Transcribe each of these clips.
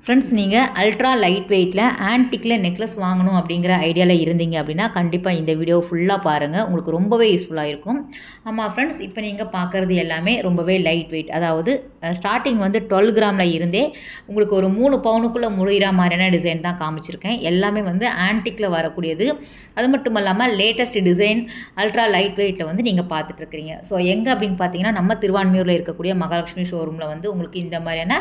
Friends, நீங்கள் ultra light வெயிட்டில் ஆன்டிக்கில் necklace வாங்கணும் அப்படிங்கிற ஐடியாவில் இருந்தீங்க அப்படின்னா கண்டிப்பாக இந்த வீடியோ ஃபுல்லாக பாருங்கள். உங்களுக்கு ரொம்பவே யூஸ்ஃபுல்லாக இருக்கும். ஆமாம் ஃப்ரெண்ட்ஸ், இப்போ நீங்கள் பார்க்குறது எல்லாமே ரொம்பவே லைட் வெயிட். அதாவது ஸ்டார்டிங் வந்து 12 கிராமில் இருந்தே உங்களுக்கு ஒரு 3 பவுனுக்குள்ளே முடிகிற மாதிரியான டிசைன் தான் காமிச்சிருக்கேன். எல்லாமே வந்து ஆன்டிக்கில் வரக்கூடியது. அது மட்டும் இல்லாமல் லேட்டஸ்ட் டிசைன் அல்ட்ரா லைட் வெயிட்டில் வந்து நீங்கள் பார்த்துட்ருக்கிறீங்க. ஸோ எங்கே அப்படின்னு பார்த்தீங்கன்னா நம்ம திருவான்மியூரில் இருக்கக்கூடிய மகாலட்சுமி ஷோரூமில் வந்து உங்களுக்கு இந்த மாதிரியான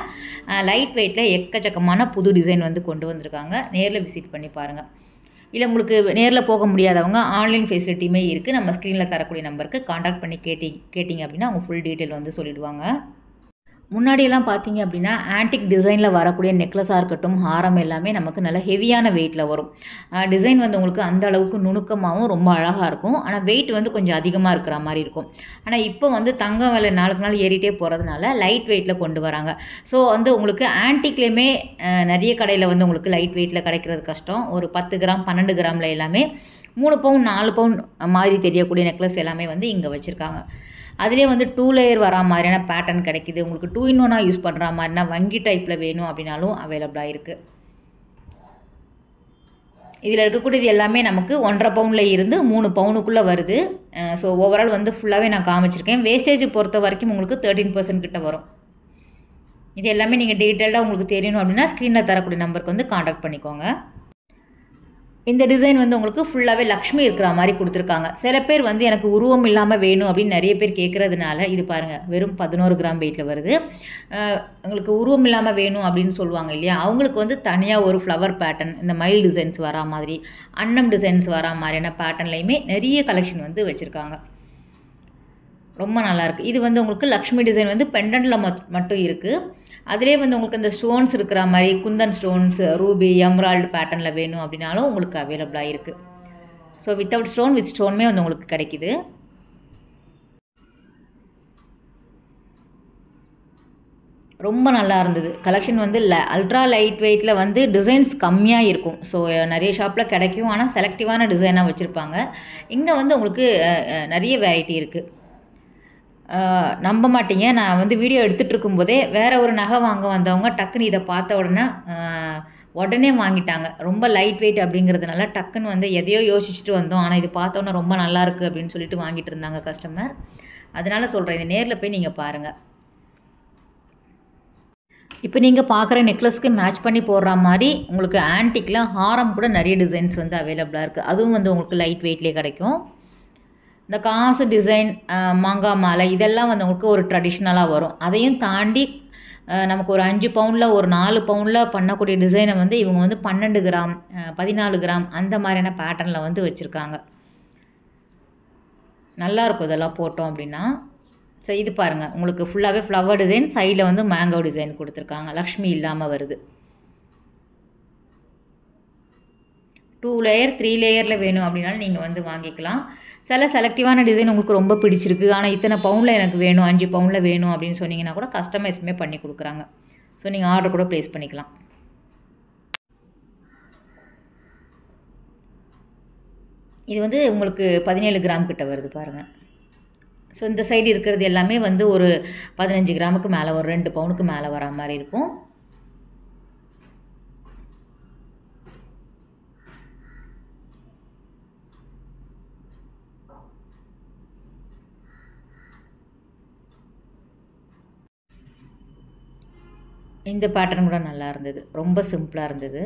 லைட் வெயிட்டில் எக்கச்சக்கமான புது டிசைன் வந்து கொண்டு வந்திருக்காங்க. நேரில் விசிட் பண்ணி பாருங்கள். இல்லை உங்களுக்கு நேரில் போக முடியாதவங்க ஆன்லைன் ஃபெசிலிட்டியுமே இருக்குது. நம்ம ஸ்க்ரீனில் தரக்கூடிய நம்பருக்கு காண்டாக்ட் பண்ணி கேட்டிங்க அப்படின்னா அவங்க ஃபுல் டீட்டெயில் வந்து சொல்லிவிடுவாங்க. முன்னாடியெல்லாம் பார்த்தீங்க அப்படின்னா ஆன்டிக் டிசைனில் வரக்கூடிய நெக்லஸாக இருக்கட்டும், ஹாரம் எல்லாமே நமக்கு நல்ல ஹெவியான வெயிட்டில் வரும். டிசைன் வந்து உங்களுக்கு அந்த அளவுக்கு நுணுக்கமாகவும் ரொம்ப அழகாக இருக்கும். ஆனால் வெயிட் வந்து கொஞ்சம் அதிகமாக இருக்கிற மாதிரி இருக்கும். ஆனால் இப்போ வந்து தங்கம் விலை நாளுக்கு நாள் ஏறிட்டே போகிறதுனால லைட் வெயிட்டில் கொண்டு வராங்க. ஸோ வந்து உங்களுக்கு ஆன்டிக்லேயுமே நிறைய கடையில் வந்து உங்களுக்கு லைட் வெயிட்டில் கிடைக்கிறது கஷ்டம். ஒரு 10 கிராம் 12 கிராமில் எல்லாமே 3 பவுன் 4 பவுன் மாதிரி தெரியக்கூடிய நெக்லஸ் எல்லாமே வந்து இங்கே வச்சுருக்காங்க. அதிலே வந்து 2 லேயர் வரா மாதிரியான பேட்டர்ன் கிடைக்கிது. உங்களுக்கு 2 in 1 யூஸ் பண்ணுற மாதிரினா வங்கி டைப்பில் வேணும் அப்படின்னாலும் அவைலபிளாக இருக்குது. இதில் இருக்கக்கூடியது எல்லாமே நமக்கு 1.5 பவுனில் இருந்து 3 பவுனுக்குள்ளே வருது. ஸோ ஓவரால் வந்து ஃபுல்லாகவே நான் காமிச்சிருக்கேன். வேஸ்டேஜ் பொறுத்த வரைக்கும் உங்களுக்கு 13% கிட்ட வரும். இது எல்லாமே நீங்கள் டீட்டெயில்டாக உங்களுக்கு தெரியணும் அப்படின்னா ஸ்க்ரீனில் தரக்கூடிய நம்பருக்கு வந்து காண்டாக்ட் பண்ணிக்கோங்க. இந்த டிசைன் வந்து உங்களுக்கு ஃபுல்லாகவே லக்ஷ்மி இருக்கிற மாதிரி கொடுத்துருக்காங்க. சில பேர் வந்து எனக்கு உருவம் இல்லாமல் வேணும் அப்படின்னு நிறைய பேர் கேட்குறதுனால இது பாருங்கள், வெறும் 11 கிராம் வெயிட்டில் வருது. உங்களுக்கு உருவம் இல்லாமல் வேணும் அப்படின்னு சொல்லுவாங்க இல்லையா, அவங்களுக்கு வந்து தனியாக ஒரு ஃப்ளவர் பேட்டர்ன், இந்த மயில் டிசைன்ஸ் வரா மாதிரி, அன்னம் டிசைன்ஸ் வரா மாதிரியான பேட்டர்ன்லையுமே நிறைய கலெக்ஷன் வந்து வச்சுருக்காங்க. ரொம்ப நல்லாயிருக்கு. இது வந்து உங்களுக்கு லக்ஷ்மி டிசைன் வந்து பெண்டன்ட்டில் மட்டும் இருக்குது. அதிலே வந்து உங்களுக்கு இந்த ஸ்டோன்ஸ் இருக்கிற மாதிரி குந்தன் ஸ்டோன்ஸ், ரூபி, எம்ரால்டு பேட்டர்னில் வேணும் அப்படின்னாலும் உங்களுக்கு அவைலபிளாக இருக்குது. ஸோ வித்தவுட் ஸ்டோன் வித் ஸ்டோனுமே வந்து உங்களுக்கு கிடைக்கிது. ரொம்ப நல்லா இருந்தது கலெக்ஷன். வந்து அல்ட்ரா லைட் வெயிட்டில் வந்து டிசைன்ஸ் கம்மியாக இருக்கும். ஸோ நிறைய ஷாப்பில் கிடைக்கும், ஆனால் செலக்டிவான டிசைனாக வச்சுருப்பாங்க. இங்கே வந்து உங்களுக்கு நிறைய வெரைட்டி இருக்குது. நம்ப மாட்டீங்க, நான் வந்து வீடியோ எடுத்துகிட்டு இருக்கும்போதே வேறு ஒரு நகை வாங்க வந்தவங்க டக்குன்னு இதை பார்த்த உடனே வாங்கிட்டாங்க. ரொம்ப லைட் வெயிட் அப்படிங்கிறதுனால டக்குன்னு வந்து எதையோ யோசிச்சுட்டு வந்தோம், ஆனால் இது பார்த்தோன்னே ரொம்ப நல்லாயிருக்கு அப்படின்னு சொல்லிட்டு வாங்கிட்டு இருந்தாங்க கஸ்டமர். அதனால் சொல்கிறேன், இது நேரில் போய் நீங்கள் பாருங்கள். இப்போ நீங்கள் பார்க்குற நெக்லஸ்க்கு மேட்ச் பண்ணி போடுற மாதிரி உங்களுக்கு ஆன்டிக்கில் ஹாரம் கூட நிறைய டிசைன்ஸ் வந்து அவைலபிளாக இருக்குது. அதுவும் வந்து உங்களுக்கு லைட் வெயிட்லேயே கிடைக்கும். இந்த காசு டிசைன், மாங்காய் மாலை இதெல்லாம் வந்து உங்களுக்கு ஒரு ட்ரெடிஷ்னலாக வரும். அதையும் தாண்டி நமக்கு ஒரு 5 பவுனில் ஒரு 4 பவுனில் பண்ணக்கூடிய டிசைனை வந்து இவங்க வந்து 12 கிராம் 14 கிராம் அந்த மாதிரியான பேட்டர்னில் வந்து வச்சுருக்காங்க. நல்லாயிருக்கும் இதெல்லாம் போட்டோம் அப்படின்னா. ஸோ இது பாருங்கள், உங்களுக்கு ஃபுல்லாகவே ஃப்ளவர் டிசைன், சைடில் வந்து மேங்கோ டிசைன் கொடுத்துருக்காங்க. லக்ஷ்மி இல்லாமல் வருது. 2 லேயர் 3 லேயரில் வேணும் அப்படின்னாலும் நீங்கள் வந்து வாங்கிக்கலாம். சில செலக்டிவான டிசைன் உங்களுக்கு ரொம்ப பிடிச்சிருக்கு, ஆனால் இத்தனை பவுனில் எனக்கு வேணும், 5 பவுனில் வேணும் அப்படின்னு சொன்னீங்கன்னா கூட கஸ்டமைஸுமே பண்ணி கொடுக்குறாங்க. ஸோ நீங்கள் ஆர்டர் கூட ப்ளேஸ் பண்ணிக்கலாம். இது வந்து உங்களுக்கு 17 கிராம் கிட்ட வருது பாருங்கள். ஸோ இந்த சைடு இருக்கிறது எல்லாமே வந்து ஒரு 15 கிராமுக்கு மேலே, ஒரு 2 பவுனுக்கு மேலே வரா மாதிரி இருக்கும். இந்த பேட்டர்ன் கூட நல்லா இருந்தது, ரொம்ப சிம்பிளாக இருந்தது.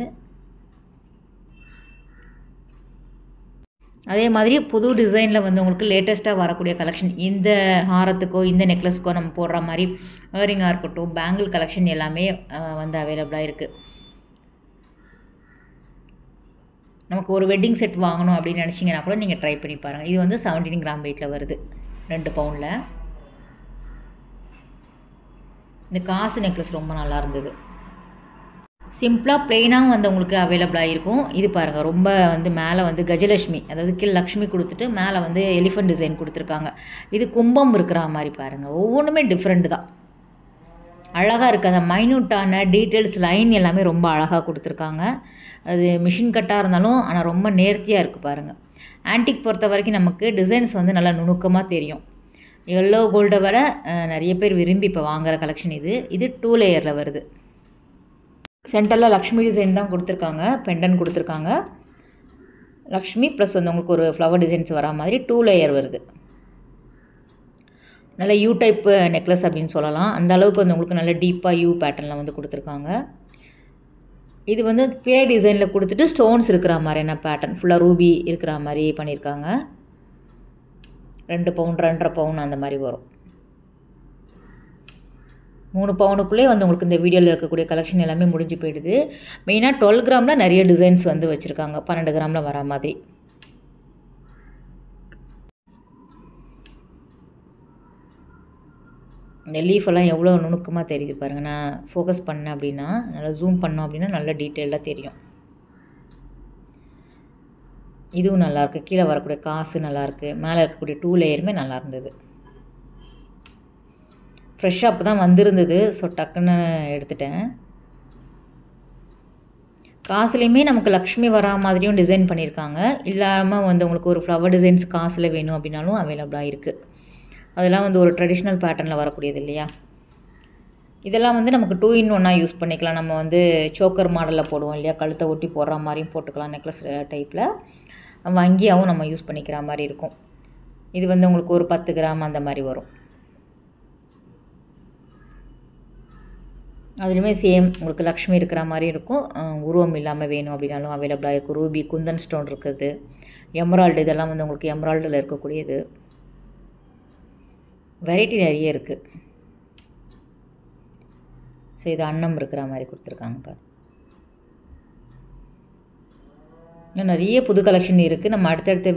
அதே மாதிரி புது டிசைனில் வந்து உங்களுக்கு லேட்டஸ்ட்டாக வரக்கூடிய கலெக்ஷன், இந்த ஹாரத்துக்கோ இந்த நெக்லஸ்க்கோ நம்ம போடுற மாதிரி இயரிங்காக இருக்கட்டும், பேங்கிள் கலெக்ஷன் எல்லாமே வந்து அவைலபிளாக இருக்குது. நமக்கு ஒரு வெட்டிங் செட் வாங்கணும் அப்படின்னு நினச்சிங்கன்னா கூட நீங்கள் ட்ரை பண்ணி பாருங்கள். இது வந்து 17 கிராம் வெயிட்டில் வருது, 2 பவுனில். இந்த காசு நெக்லஸ் ரொம்ப நல்லா இருந்தது. சிம்பிளாக ப்ளெயினாக வந்து உங்களுக்கு அவைலபிளாக இருக்கும். இது பாருங்கள், ரொம்ப வந்து மேலே வந்து கஜலட்சுமி, அதாவது கீழே லக்ஷ்மி கொடுத்துட்டு மேலே வந்து எலிஃபண்ட் டிசைன் கொடுத்துருக்காங்க. இது கும்பம் இருக்கிற மாதிரி பாருங்கள். ஒவ்வொன்றுமே டிஃப்ரெண்ட் தான், அழகாக இருக்குது. அந்த மைன்யூட்டான டீட்டெயில்ஸ் லைன் எல்லாமே ரொம்ப அழகாக கொடுத்துருக்காங்க. அது மிஷின் கட்டாக இருந்தாலும் ஆனால் ரொம்ப நேர்த்தியாக இருக்குது பாருங்கள். ஆன்டிக் பொறுத்த வரைக்கும் நமக்கு டிசைன்ஸ் வந்து நல்லா நுணுக்கமாக தெரியும். எல்லோ கோல்டை விட நிறைய பேர் விரும்பி இப்போ வாங்குகிற கலெக்ஷன் இது. இது 2 லேயரில் வருது. சென்டரில் லக்ஷ்மி டிசைன் தான் கொடுத்துருக்காங்க, பெண்டன் கொடுத்துருக்காங்க. லக்ஷ்மி ப்ளஸ் வந்து உங்களுக்கு ஒரு ஃப்ளவர் டிசைன்ஸ் வரா மாதிரி 2 லேயர் வருது. நல்ல யூ டைப் நெக்லஸ் அப்படின்னு சொல்லலாம். அந்த அளவுக்கு வந்து உங்களுக்கு நல்ல டீப்பாக யூ பேட்டர்னில் வந்து கொடுத்துருக்காங்க. இது வந்து பிறை டிசைனில் கொடுத்துட்டு ஸ்டோன்ஸ் இருக்கிற மாதிரியான பேட்டர்ன், ஃபுல்லாக ரூபி இருக்கிற மாதிரி பண்ணியிருக்காங்க. 2 பவுன் 2.5 பவுன் அந்த மாதிரி வரும். 3 பவுனுக்குள்ளே வந்து உங்களுக்கு இந்த வீடியோவில் இருக்கக்கூடிய கலெக்ஷன் எல்லாமே முடிஞ்சு போயிடுது. மெயினாக 12 கிராமில் நிறைய டிசைன்ஸ் வந்து வச்சுருக்காங்க, 12 கிராமில் வரா மாதிரி. இந்த லீஃபெல்லாம் எவ்வளோ நுணுக்கமாக தெரியுது பாருங்கள். நான் ஃபோக்கஸ் பண்ணேன் அப்படின்னா, நல்லா ஜூம் பண்ணோம் அப்படின்னா நல்ல டீட்டெயிலாக தெரியும். இதுவும் நல்லாயிருக்கு. கீழே வரக்கூடிய காசு நல்லாயிருக்கு. மேலே இருக்கக்கூடிய 2 லேயருமே நல்லா இருந்தது. ஃப்ரெஷ்ஷாக அப்போ தான் வந்திருந்தது. ஸோ டக்குன்னு எடுத்துட்டேன். காசுலேயுமே நமக்கு லக்ஷ்மி வரா மாதிரியும் டிசைன் பண்ணியிருக்காங்க. இல்லாமல் வந்து உங்களுக்கு ஒரு ஃப்ளவர் டிசைன்ஸ் காசில் வேணும் அப்படின்னாலும் அவைலபிளாக இருக்குது. அதெல்லாம் வந்து ஒரு ட்ரெடிஷ்னல் பேட்டர்னில் வரக்கூடியது இல்லையா. இதெல்லாம் வந்து நமக்கு 2 in 1 யூஸ் பண்ணிக்கலாம். நம்ம வந்து சோக்கர் மாடலில் போடுவோம் இல்லையா, கழுத்தை ஒட்டி போடுற மாதிரியும் போட்டுக்கலாம். நெக்லஸ் டைப்பில் வங்கியாகவும் நம்ம யூஸ் பண்ணிக்கிற மாதிரி இருக்கும். இது வந்து உங்களுக்கு ஒரு 10 கிராம் அந்த மாதிரி வரும். அதுலேயுமே சேம் உங்களுக்கு லக்ஷ்மி இருக்கிற மாதிரி இருக்கும். உருவம் இல்லாமல் வேணும் அப்படின்னாலும் அவைலபிளாக இருக்கும். ரூபி, குந்தன் ஸ்டோன் இருக்குது, எமரால்டு, இதெல்லாம் வந்து உங்களுக்கு எமரால்டில் இருக்கக்கூடியது. வெரைட்டி நிறைய இருக்குது. ஸோ இது அன்னம் இருக்கிற மாதிரி கொடுத்துருக்காங்க பாரு. இன்னும் நிறைய புது கலெக்ஷன் இருக்குது. நம்ம அடுத்தடுத்த